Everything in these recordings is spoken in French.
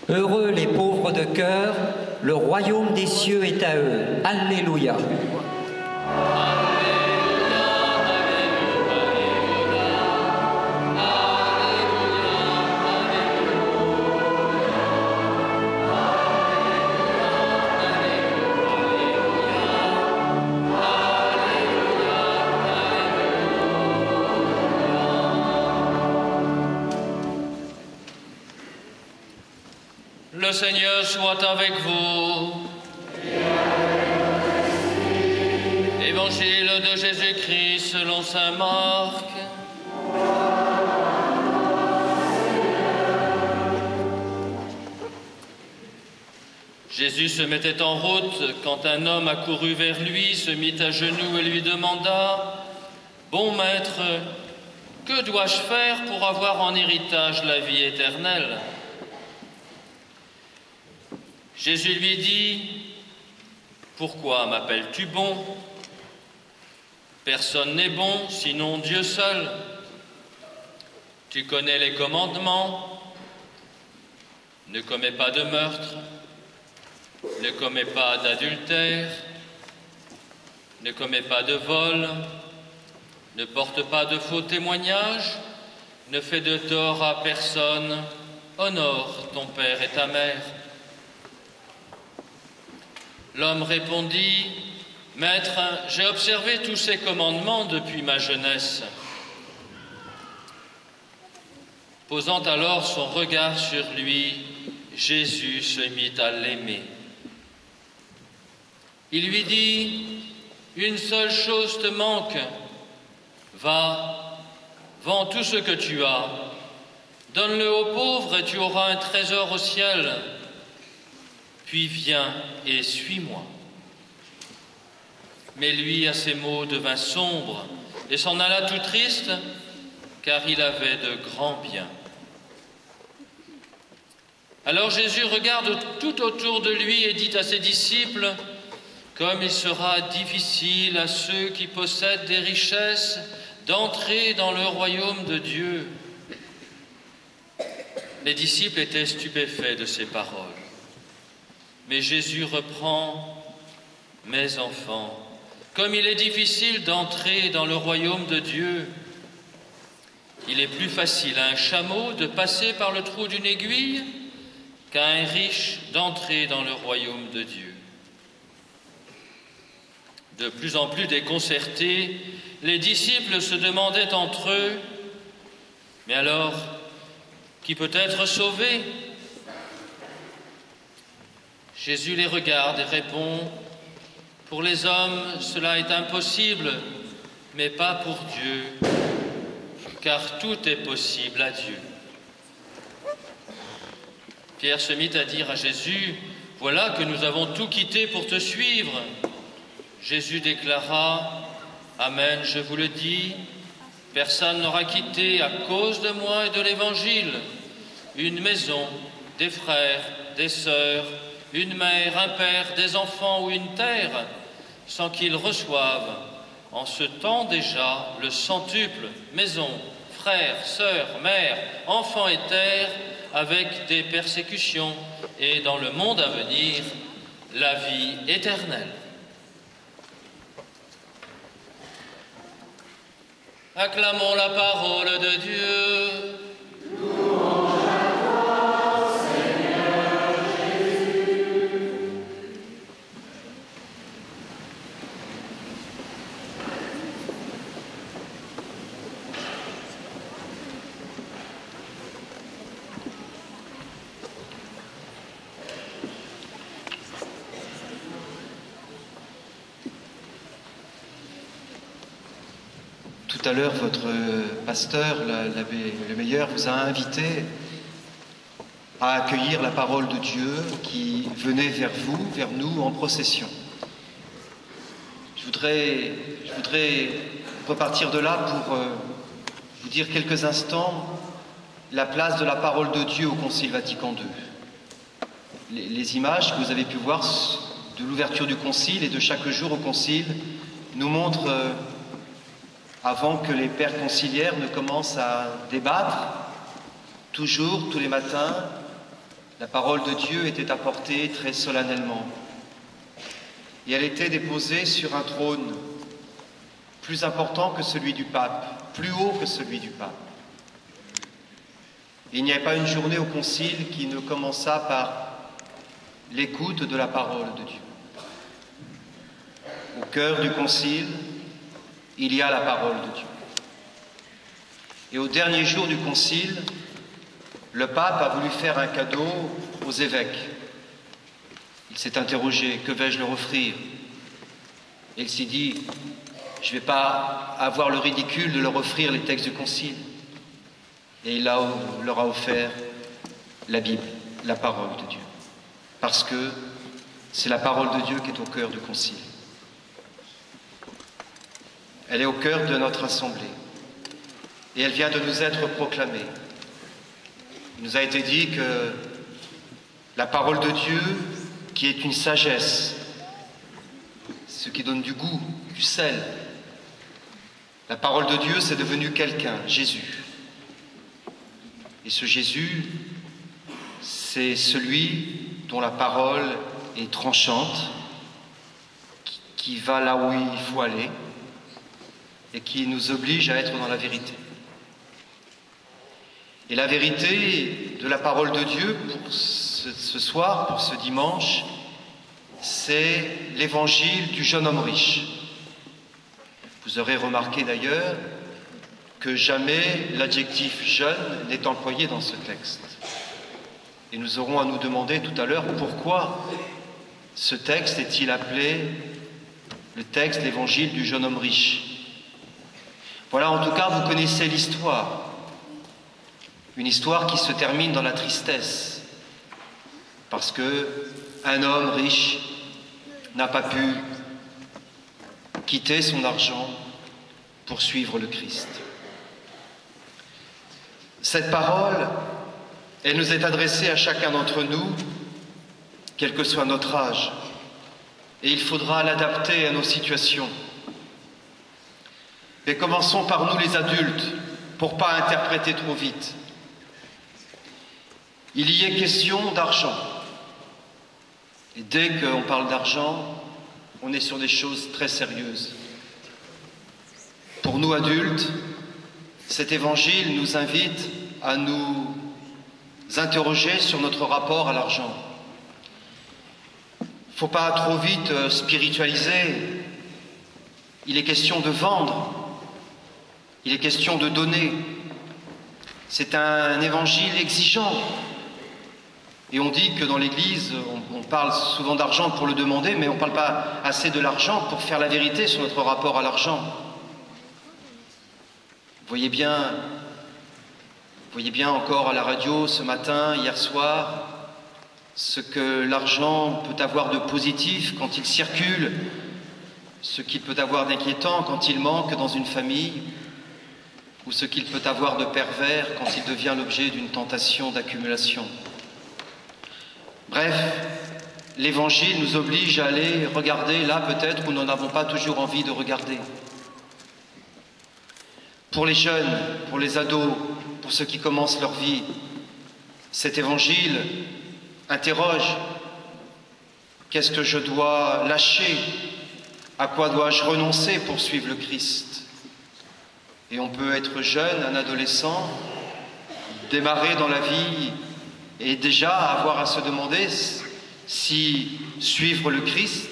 Heureux les pauvres de cœur, le royaume des cieux est à eux. Alléluia. Le Seigneur soit avec vous. Évangile de Jésus-Christ selon saint Marc. Jésus se mettait en route quand un homme accourut vers lui, se mit à genoux et lui demanda « Bon maître, que dois-je faire pour avoir en héritage la vie éternelle ?» Jésus lui dit « Pourquoi m'appelles-tu bon? Personne n'est bon, sinon Dieu seul. Tu connais les commandements. Ne commets pas de meurtre, ne commets pas d'adultère, ne commets pas de vol, ne porte pas de faux témoignages, ne fais de tort à personne, honore ton père et ta mère. » L'homme répondit, « Maître, j'ai observé tous ces commandements depuis ma jeunesse. » Posant alors son regard sur lui, Jésus se mit à l'aimer. Il lui dit, « Une seule chose te manque. Va, vends tout ce que tu as, donne-le aux pauvres et tu auras un trésor au ciel. Puis viens et suis-moi. » Mais lui, à ces mots, devint sombre et s'en alla tout triste, car il avait de grands biens. Alors Jésus regarde tout autour de lui et dit à ses disciples, « Comme il sera difficile à ceux qui possèdent des richesses d'entrer dans le royaume de Dieu. » Les disciples étaient stupéfaits de ces paroles. Mais Jésus reprend, « Mes enfants, comme il est difficile d'entrer dans le royaume de Dieu, il est plus facile à un chameau de passer par le trou d'une aiguille qu'à un riche d'entrer dans le royaume de Dieu. » De plus en plus déconcertés, les disciples se demandaient entre eux, « Mais alors, qui peut être sauvé ?» Jésus les regarde et répond, « Pour les hommes, cela est impossible, mais pas pour Dieu, car tout est possible à Dieu. » Pierre se mit à dire à Jésus, « Voilà que nous avons tout quitté pour te suivre. » Jésus déclara, « Amen, je vous le dis, personne n'aura quitté à cause de moi et de l'Évangile une maison, des frères, des sœurs, une mère, un père, des enfants ou une terre, sans qu'ils reçoivent, en ce temps déjà, le centuple, maison, frères, sœurs, mères, enfants et terre, avec des persécutions, et dans le monde à venir, la vie éternelle. » Acclamons la parole de Dieu. Tout à l'heure, votre pasteur, l'abbé Le Meilleur, vous a invité à accueillir la parole de Dieu qui venait vers vous, vers nous, en procession. Je voudrais repartir de là pour vous dire quelques instants la place de la parole de Dieu au Concile Vatican II. Les images que vous avez pu voir de l'ouverture du Concile et de chaque jour au Concile nous montrent avant que les pères conciliaires ne commencent à débattre, toujours, tous les matins, la parole de Dieu était apportée très solennellement. Et elle était déposée sur un trône plus important que celui du pape, plus haut que celui du pape. Et il n'y avait pas une journée au concile qui ne commença par l'écoute de la parole de Dieu. Au cœur du concile, il y a la parole de Dieu. Et au dernier jour du concile, le pape a voulu faire un cadeau aux évêques. Il s'est interrogé, que vais-je leur offrir? Et il s'est dit, je ne vais pas avoir le ridicule de leur offrir les textes du concile. Et il leur a offert la Bible, la parole de Dieu. Parce que c'est la parole de Dieu qui est au cœur du concile. Elle est au cœur de notre assemblée. Et elle vient de nous être proclamée. Il nous a été dit que la parole de Dieu, qui est une sagesse, ce qui donne du goût, du sel, la parole de Dieu, c'est devenu quelqu'un, Jésus. Et ce Jésus, c'est celui dont la parole est tranchante, qui va là où il faut aller et qui nous oblige à être dans la vérité. Et la vérité de la parole de Dieu pour ce soir, pour ce dimanche, c'est l'évangile du jeune homme riche. Vous aurez remarqué d'ailleurs que jamais l'adjectif jeune n'est employé dans ce texte. Et nous aurons à nous demander tout à l'heure pourquoi ce texte est-il appelé le texte, l'évangile du jeune homme riche. Voilà, en tout cas, vous connaissez l'histoire. Une histoire qui se termine dans la tristesse, parce qu'un homme riche n'a pas pu quitter son argent pour suivre le Christ. Cette parole, elle nous est adressée à chacun d'entre nous, quel que soit notre âge, et il faudra l'adapter à nos situations. Mais commençons par nous les adultes, pour ne pas interpréter trop vite. Il y est question d'argent. Et dès qu'on parle d'argent, on est sur des choses très sérieuses. Pour nous adultes, cet évangile nous invite à nous interroger sur notre rapport à l'argent. Il ne faut pas trop vite spiritualiser. Il est question de vendre. Il est question de donner. C'est un évangile exigeant. Et on dit que dans l'Église, on parle souvent d'argent pour le demander, mais on ne parle pas assez de l'argent pour faire la vérité sur notre rapport à l'argent. Vous voyez bien encore à la radio ce matin, hier soir, ce que l'argent peut avoir de positif quand il circule, ce qu'il peut avoir d'inquiétant quand il manque dans une famille, ou ce qu'il peut avoir de pervers quand il devient l'objet d'une tentation d'accumulation. Bref, l'Évangile nous oblige à aller regarder là peut-être où nous n'avons pas toujours envie de regarder. Pour les jeunes, pour les ados, pour ceux qui commencent leur vie, cet Évangile interroge. Qu'est-ce que je dois lâcher? À quoi dois-je renoncer pour suivre le Christ? Et on peut être jeune, un adolescent, démarrer dans la vie et déjà avoir à se demander si suivre le Christ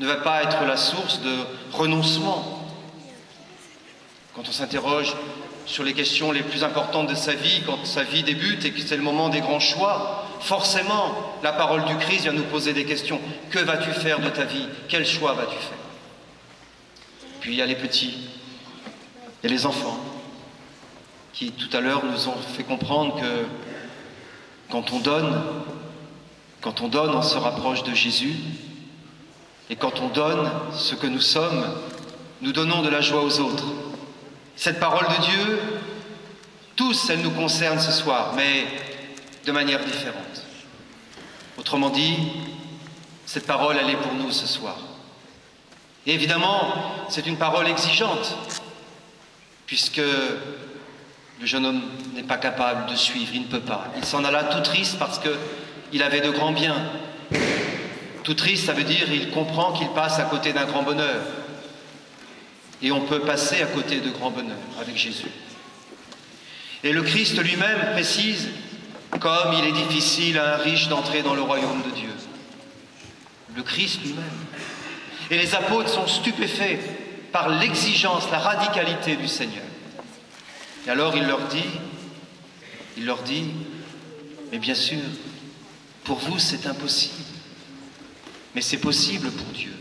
ne va pas être la source de renoncement. Quand on s'interroge sur les questions les plus importantes de sa vie, quand sa vie débute et que c'est le moment des grands choix, forcément, la parole du Christ vient nous poser des questions. Que vas-tu faire de ta vie? Quel choix vas-tu faire? Puis il y a les petits, il y a les enfants, qui tout à l'heure nous ont fait comprendre que quand on donne, on se rapproche de Jésus. Et quand on donne ce que nous sommes, nous donnons de la joie aux autres. Cette parole de Dieu, tous, elle nous concerne ce soir, mais de manière différente. Autrement dit, cette parole, elle est pour nous ce soir. Et évidemment, c'est une parole exigeante, puisque Le jeune homme n'est pas capable de suivre, il ne peut pas. Il s'en alla tout triste parce qu'il avait de grands biens. Tout triste, ça veut dire qu'il comprend qu'il passe à côté d'un grand bonheur. Et on peut passer à côté de grands bonheurs avec Jésus. Et le Christ lui-même précise, comme il est difficile à un riche d'entrer dans le royaume de Dieu. Le Christ lui-même. Et les apôtres sont stupéfaits par l'exigence, la radicalité du Seigneur. Et alors il leur dit, mais bien sûr, pour vous c'est impossible, mais c'est possible pour Dieu.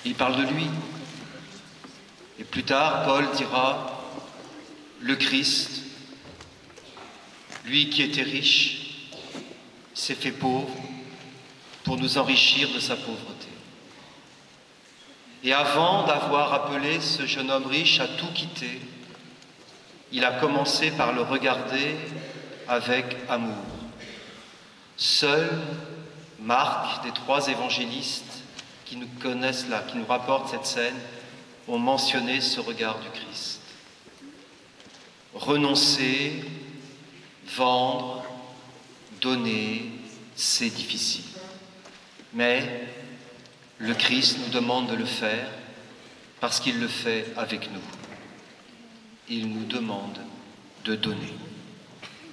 Il parle de lui. Et plus tard, Paul dira, le Christ, lui qui était riche, s'est fait pauvre pour nous enrichir de sa pauvreté. Et avant d'avoir appelé ce jeune homme riche à tout quitter, il a commencé par le regarder avec amour. Seul Marc, des 3 évangélistes qui nous connaissent là, qui nous rapportent cette scène, ont mentionné ce regard du Christ. Renoncer, vendre, donner, c'est difficile. Mais le Christ nous demande de le faire parce qu'il le fait avec nous. Il nous demande de donner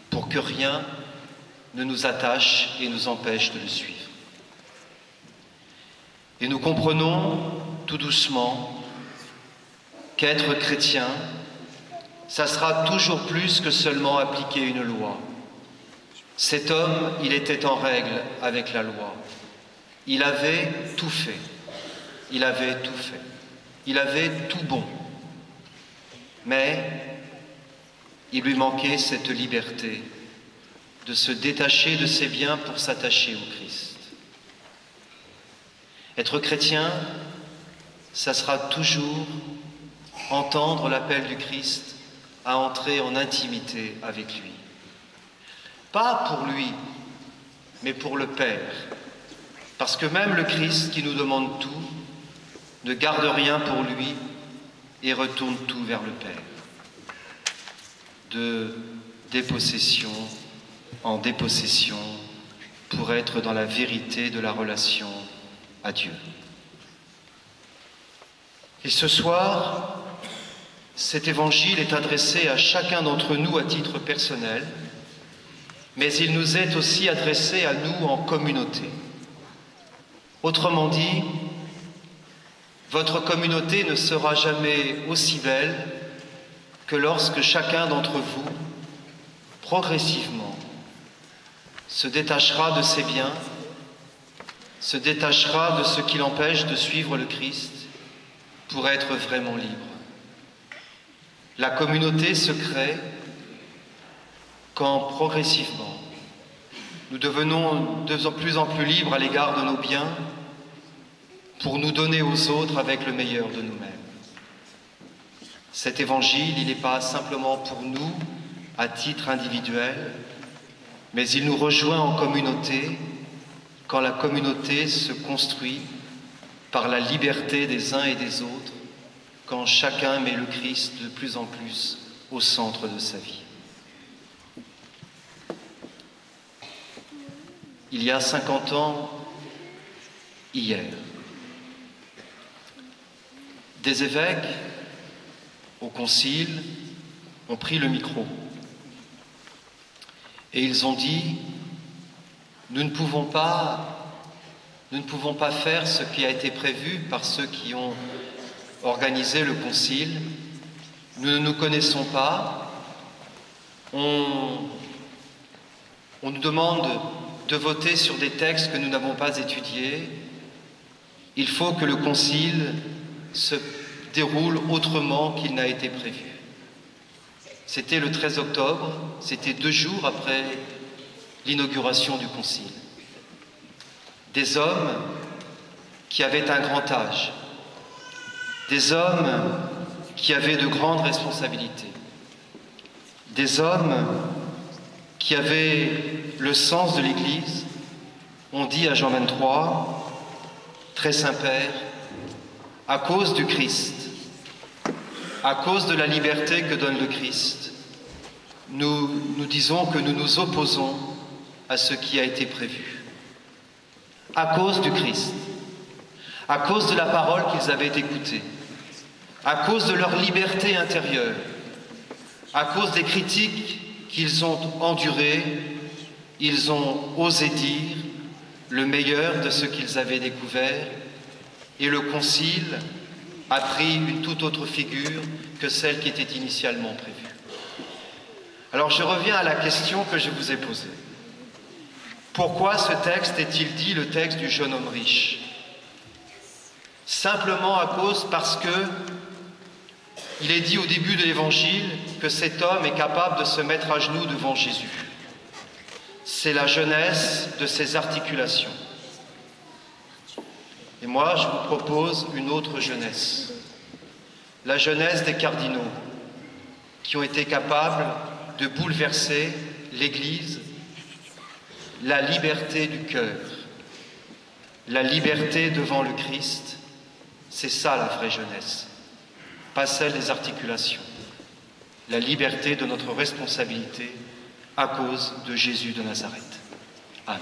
pour que rien ne nous attache et nous empêche de le suivre. Et nous comprenons tout doucement qu'être chrétien, ça sera toujours plus que seulement appliquer une loi. Cet homme, il était en règle avec la loi. Il avait tout fait. Il avait tout fait. Il avait tout bon. Mais il lui manquait cette liberté de se détacher de ses biens pour s'attacher au Christ. Être chrétien, ça sera toujours entendre l'appel du Christ à entrer en intimité avec lui. Pas pour lui, mais pour le Père. Parce que même le Christ qui nous demande tout, ne garde rien pour lui et retourne tout vers le Père. De dépossession en dépossession pour être dans la vérité de la relation à Dieu. Et ce soir, cet évangile est adressé à chacun d'entre nous à titre personnel, mais il nous est aussi adressé à nous en communauté. Autrement dit, votre communauté ne sera jamais aussi belle que lorsque chacun d'entre vous, progressivement, se détachera de ses biens, se détachera de ce qui l'empêche de suivre le Christ pour être vraiment libre. La communauté se crée quand progressivement nous devenons de plus en plus libres à l'égard de nos biens pour nous donner aux autres avec le meilleur de nous-mêmes. Cet évangile, il n'est pas simplement pour nous à titre individuel, mais il nous rejoint en communauté quand la communauté se construit par la liberté des uns et des autres, quand chacun met le Christ de plus en plus au centre de sa vie. Il y a 50 ans, hier, des évêques au concile ont pris le micro et ils ont dit « Nous ne pouvons pas faire ce qui a été prévu par ceux qui ont organisé le concile. Nous ne nous connaissons pas. On nous demande de voter sur des textes que nous n'avons pas étudiés. Il faut que le concile se déroule autrement qu'il n'a été prévu. » C'était le 13 octobre, c'était 2 jours après l'inauguration du concile. Des hommes qui avaient un grand âge, des hommes qui avaient de grandes responsabilités, des hommes qui avaient le sens de l'Église, ont dit à Jean 23, « Très Saint-Père, à cause du Christ, à cause de la liberté que donne le Christ, nous disons que nous nous opposons à ce qui a été prévu. À cause du Christ, à cause de la parole qu'ils avaient écoutée, à cause de leur liberté intérieure, à cause des critiques qu'ils ont endurées, ils ont osé dire le meilleur de ce qu'ils avaient découvert, et le concile a pris une toute autre figure que celle qui était initialement prévue. Alors je reviens à la question que je vous ai posée. Pourquoi ce texte est-il dit le texte du jeune homme riche? Simplement parce que il est dit au début de l'Évangile que cet homme est capable de se mettre à genoux devant Jésus. C'est la jeunesse de ses articulations. Et moi, je vous propose une autre jeunesse. La jeunesse des cardinaux, qui ont été capables de bouleverser l'Église, la liberté du cœur, la liberté devant le Christ. C'est ça la vraie jeunesse, pas celle des articulations. La liberté de notre responsabilité à cause de Jésus de Nazareth. Amen.